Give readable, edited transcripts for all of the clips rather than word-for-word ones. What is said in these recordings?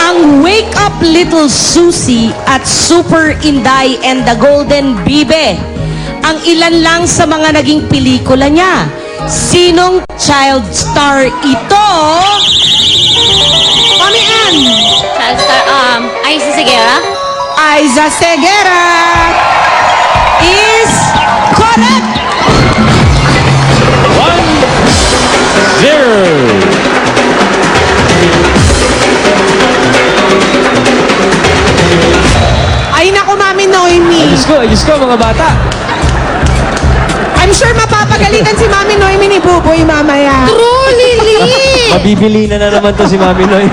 Ang Wake Up Little Susie at Super Inday and the Golden Bibe. Ang ilan lang sa mga naging pelikula niya. Sinong child star ito? Mami Ann! Child star, Aiza Segura. Aiza Segura is correct! 1-0. Ay naku, Mami Noemi. Ayos ko, mga bata. I'm sure mapapagalitan si Mami Noemi ni Buboy mamaya. True, Lily! Mabibili na naman to si Mami Noy.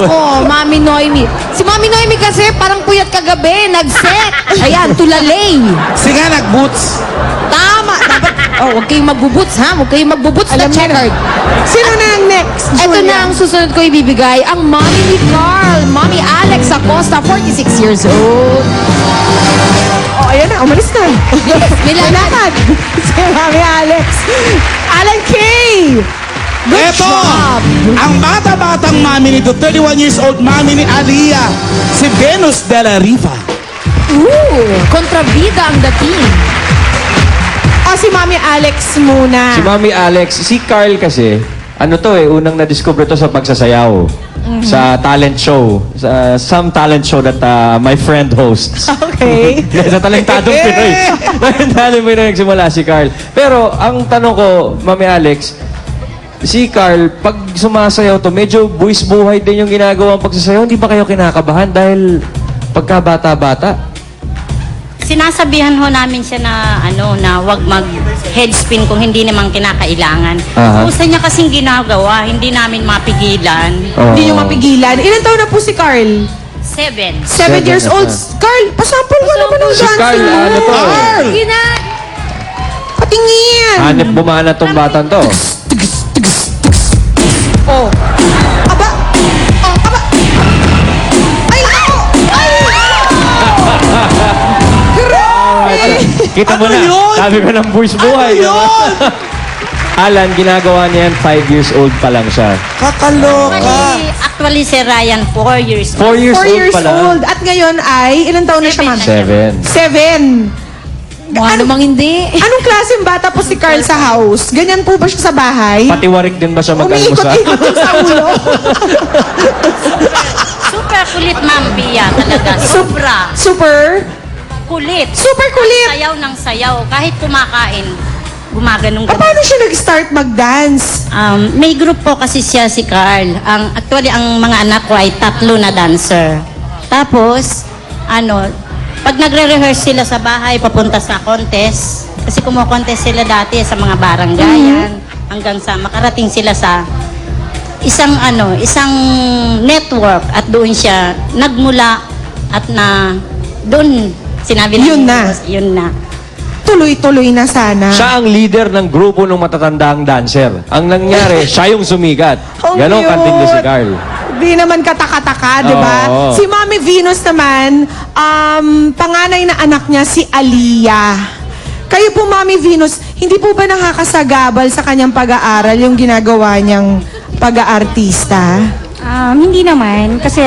Oh, Mami Noemi. Si Mami Noemi kasi parang puyat kagabi, nag-set. Ayan, tulalay. Sige nga, nag-boots. Tama. Dapat, huwag kayong magbubuts, ha? Huwag kayong magbubuts na checkered. Sino na ang next? Ito Julia? na ang susunod ko ibibigay. Ang Mommy ni Carl. Mommy Alex Acosta, 46 years old. Oh, ayan na. Umalis na. Nilalakad. Si Mami Alex. Alan K. Good Eto, job. ang bata-batang mami nito, 31 years old mami ni Aliyah, si Venus de la Riva. Kontrabida ang dating. O, si Mami Alex muna. Si Mami Alex, si Carl kasi, ano to unang na-discover to sa pagsasayaw. Sa talent show. Sa some talent show that my friend hosts. Okay. Sa Talentadong Pinoy. Talentadong Pinoy nagsimula si Carl. Pero, ang tanong ko, Mami Alex, si Carl, pag sumasayaw to, medyo buwis buhay din yung ginagawang pagsasayaw. Hindi ba kayo kinakabahan dahil pagka bata-bata? Sinasabihan ho namin siya na na wag mag headspin kung hindi naman kinakailangan. Aha. Gusto niya kasing ginagawa, hindi namin mapigilan. Hindi nyo mapigilan. Ilan taon na po si Carl? 7. 7 years na old. siya. Carl, pasample mo naman ng Si dancing Carl, mo. ano to? Carl! Patingin. Hanip bumana tong batang to. Oh. Aba. Oh, aba. Ay, ako. Ay. Grabe. Kita mo Ano na, yun? sabi ko ng buwis buhay. Ano yun? Alan, ginagawa niya yan, 5 years old pa lang siya. Kakaloka. Actually, si Ryan, 4 years 4 old. years 4 old years pa lang. old. At ngayon ay, ilang taon na siya, ma'am? 7. 7. Mukha namang hindi. Anong klaseng bata po si Carl sa house? Ganyan po ba siya sa bahay? Patiwarik din ba siya mag-almusal? Umiikot-ikot yung sa ulo. Super kulit, Ma'am Pia, talaga. Sobra. Super? Kulit. Super kulit. Sayaw ng sayaw. Kahit kumakain, gumaganong Ah, paano siya nag-start mag-dance? May group po kasi siya si Carl. Actually, ang mga anak ko ay 3 na dancer. Tapos, pag nagre-rehearse sila sa bahay, papunta sa contest, kasi kumo-contest sila dati sa mga barangayan, hanggang sa makarating sila sa isang network at doon siya nagmula at doon sinabi Yun na. Yun na. Tuloy-tuloy na sana. Siya ang leader ng grupo ng matatandang dancer. Ang nangyari, siya yung sumigat. Ang Ganon cute. kantindi si Carl. Di naman kataka-taka, di ba? Oo. Si Mami Venus naman, panganay na anak niya si Aliyah. Kayo po, Mami Venus, hindi po ba nakakasagabal sa kanyang pag-aaral yung ginagawa niyang pag-aartista? Hindi naman kasi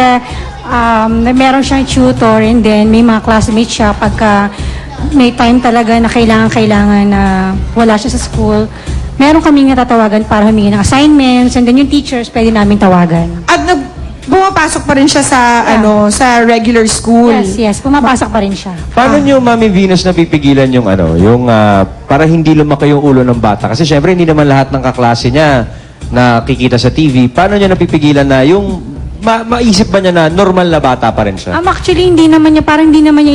meron siyang tutor and then may mga classmates siya pagka may time talaga na kailangan na wala siya sa school. Meron kaming natatawagan para humingi ng assignments and then yung teachers pwede namin tawagan. At bumapasok pa rin siya sa sa regular school. Yes, pumapasok pa rin siya. Paano niyo, Mami Venus, napipigilan yung para hindi lumaki yung ulo ng bata? Kasi syempre, hindi naman lahat ng kaklase niya nakikita sa TV. Paano niya napipigilan na yung maisip ba niya na normal na bata pa rin siya? Actually, hindi naman niya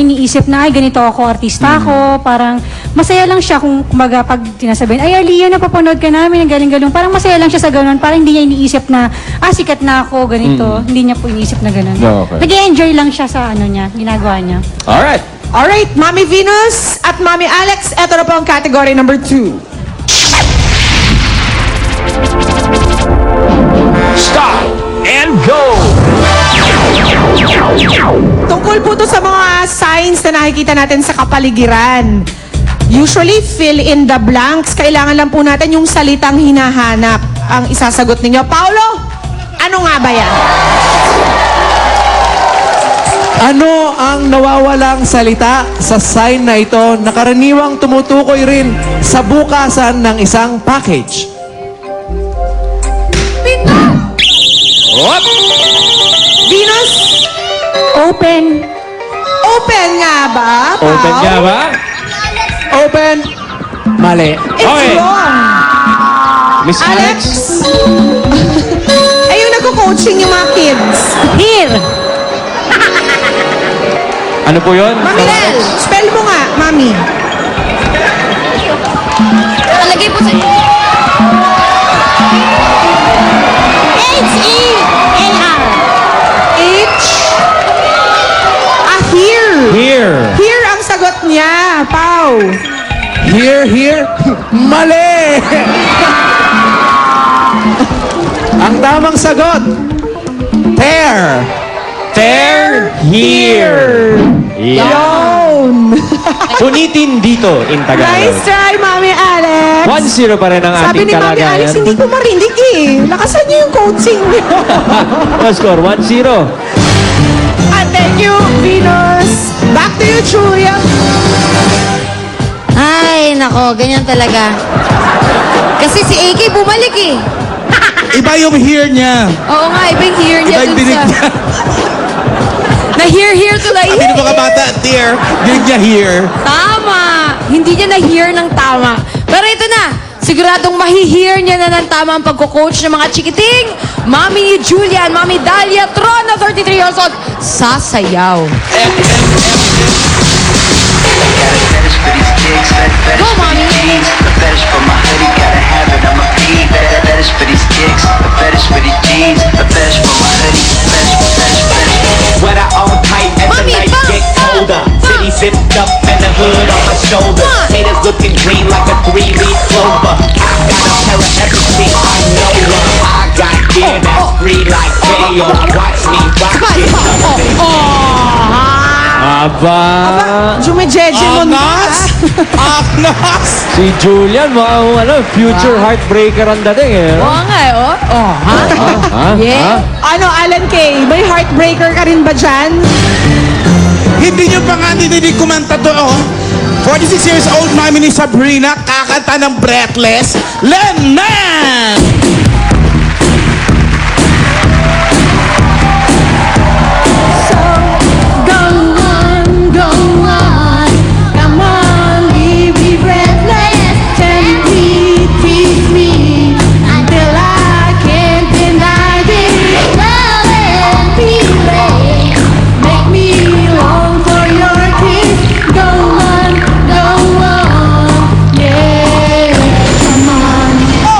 iniisip na, ay, ganito ako, artista ako. Parang, masaya lang siya kung, kumaga, pag tinasabihin, ay, Aliyah, napapanood ka namin, ang galing-galing. Parang masaya lang siya sa ganun. Parang hindi niya iniisip na, sikat na ako, ganito. Hindi niya po iniisip na ganun. Okay. Nag-enjoy lang siya sa, ginagawa niya. Alright. Alright, Mami Venus at Mami Alex, eto na po ang category number 2. Stop and go! Tungkol po to sa mga signs na nakikita natin sa kapaligiran. Usually, fill in the blanks. Kailangan lang po natin yung salitang hinahanap ang isasagot ninyo. Paolo, nga ba yan? Ano ang nawawalang salita sa sign na ito na karaniwang tumutukoy rin sa bukasan ng isang package? Venus, Open. open nga ba? Pao? Open ka ba? Open. Mali. It's Okay. wrong. Miss Alex? Ay, yung nagko-coaching yung mga kids. Here. Ano po yun? Mami Lel, spell mo nga, Mami. Nakalagay po sa... H-E-A-R. Here. Here. Here ang sagot niya, Pau. Here. Mali! Ang tamang sagot, tear. Tear here. Yeah. Yun. Punitin dito in Nice Tagalog. try, Mami Alex. 1-0 pa rin ang Sabi ating ni Mami kalagayan. Alex, hindi ko marinig eh. Lakasan niyo yung coaching niyo. Score 1-0. Thank you, Venus. Back to you, Julia. Ay, nako, ganyan talaga. Kasi si AK bumalik eh. Iba yung here niya. Oo nga, iba yung hear niya Iba yung dun dinig sa... niya. Na-hear tuloy. Sabi ng mga bata, dear, dinig niya here. Tama! Hindi niya na-hear ng tama. Pero ito na, siguradong mahi-hear niya na ng tama ang pagko-coach ng mga chikiting. Mami ni Julian, Mami Dalia Tron na 33 years old, sasayaw. Go, Mami! A fetish for my hoodie, gotta have it, I'm a feed. A fetish for these kicks, a fetish for these jeans, a fetish for my hoodie, fetish. When I all tight as the Mommy, night bump, get colder. bump, City zipped up and the hood on my shoulder. Bump. Haters looking green like a 3-leaf clover. I got a pair of everything I know her. I got gear that's free like Bayo. Watch me rock it. Aba. Jumejeje mo na. Agnas! Si Julian, mukhang future heartbreaker ang dating eh. Oo nga eh, oh. Oh, ha? Ha? Yeah. Ha? Ano, Alan Kay, may heartbreaker ka rin ba dyan? Hindi nyo pa nga nininig kumanta to, oh. 46 years old mami ni Sabrina, kakanta ng Breathless, Lenman!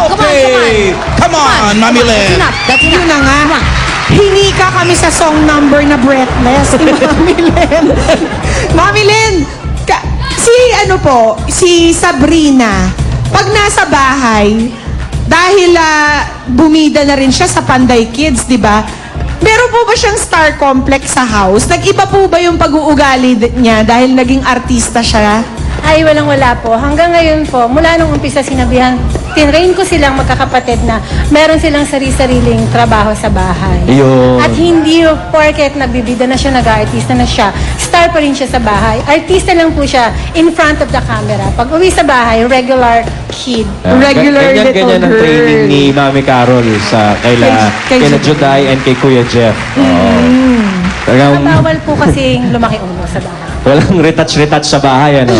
Okay! Come on, Mami Len! That's Yun na nga. Hingi ka kami sa song number na Breathless ni Mami Len. Mami Len, si Sabrina, pag nasa bahay, dahil bumida na rin siya sa Panday Kids, di ba? Meron po ba siyang star complex sa house? Nag-iba po ba yung pag-uugali niya dahil naging artista siya? Ay, walang-wala po. Hanggang ngayon po, mula nung umpisa sinabihan, tinrain ko silang magkakapatid na meron silang sari-sariling trabaho sa bahay. Yun. At hindi porket nagbibida na siya, nag-artista na siya, star pa rin siya sa bahay. Artista lang po siya in front of the camera. Pag uwi sa bahay, regular kid. Regular little ganyan ang girl. training ni Mami Carol sa kaila Kay Juday and kay Kuya Jeff. Oo. Talagang Bawal po kasing lumaki ulo sa bahay. walang retouch sa bahay, ano?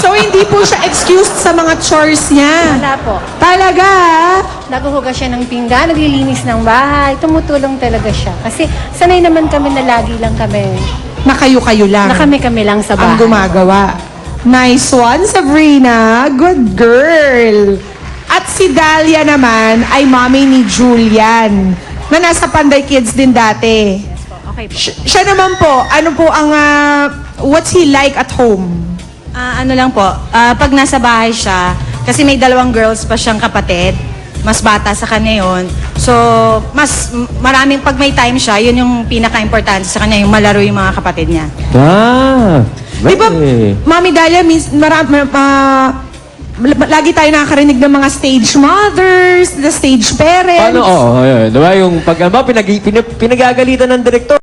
So, hindi po siya excused sa mga chores niya. Wala po. Talaga? Naghuhugas siya ng pinggan, naglilinis ng bahay, tumutulong talaga siya. Kasi sanay naman kami na lagi lang kami, Na kayo-kayo lang. na kami lang sa ang bahay. gumagawa. Nice one, Sabrina. Good girl. At si Dalia naman ay mommy ni Julian na nasa Panday Kids din dati. Okay po. Siya naman po, ano po ang, what's he like at home? Ano lang po, pag nasa bahay siya, kasi may 2 girls pa siyang kapatid, mas bata sa kanya yun. So, mas maraming, pag may time siya, yun yung pinaka-importante sa kanya, yung malaro yung mga kapatid niya. Ah! Di ba, Mami Dalia, lagi tayo nakakarinig ng mga stage mothers, the stage parents. Paano? Diba yung pag pinagagalitan ng direktor,